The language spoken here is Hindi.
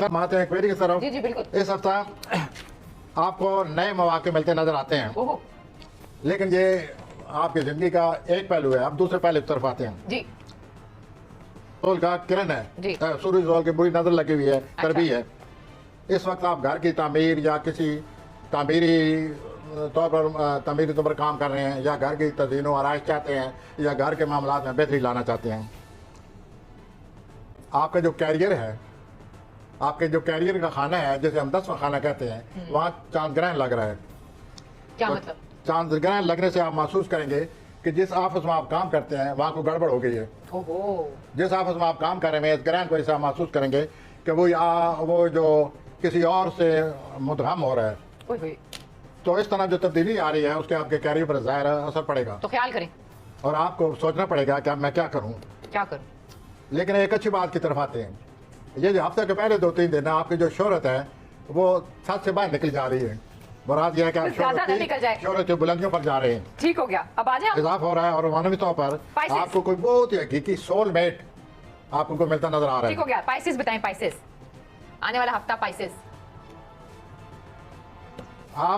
आते हैं क्वेरी की तरफ। जी जी बिल्कुल। इस हफ्ता आपको नए मौके मिलते नजर आते हैं, ओहो लेकिन ये आपकी जिंदगी का एक पहलू है। अब दूसरे पहलू की तरफ आते हैं। जी सोल का किरण है, जी। सूरज सोल की बुरी नजर लगी हुई है, अच्छा। करबी है। इस वक्त आप घर की तामीर या किसी तामीरी तौर पर काम कर रहे हैं, या घर की तज़ीन व आराइश चाहते हैं, या घर के मामलात में बेहतरी लाना चाहते हैं। आपका जो कैरियर है, आपके जो कैरियर का खाना है, जिसे हम 10वां खाना कहते हैं, वहाँ चांद ग्रहण लग रहा है। क्या तो मतलब? चांद ग्रहण लगने से आप महसूस करेंगे कि जिस ऑफिस में आप काम करते हैं वहाँ को गड़बड़ हो गई है। ओहो जिस ऑफिस में आप काम कर रहे हैं, इस ग्रहण को ऐसा महसूस करेंगे कि वो जो किसी और से मुदगम हो रहा है। ओए होए। तो इस तरह जो तब्दीली आ रही है, उसके आपके कैरियर पर ज़ाहिर असर पड़ेगा, तो ख्याल करें। और आपको सोचना पड़ेगा कि अब मैं क्या करूँ। क्या करूं? लेकिन एक अच्छी बात की तरफ आते हैं। ये जो हफ्ते के पहले 2-3 दिन आपकी जो शोहरत है वो छत से बाहर निकल जा रही है। मुराद यह है कि आप ज्यादा ना निकल जाए। शोहरत की बुलंदियों पर जा रहे हैं। ठीक हो गया, अब आ जाए। इजाफा हो रहा है, और मानवी तौर पर Pisces। आपको कोई बहुत ही हकीकी सोलमेट आपको कोई मिलता नजर आ रहा ठीक हो है। गया। पाइसेस बताएं, पाइसेस आने वाला हफ्ता पाइसेस। आप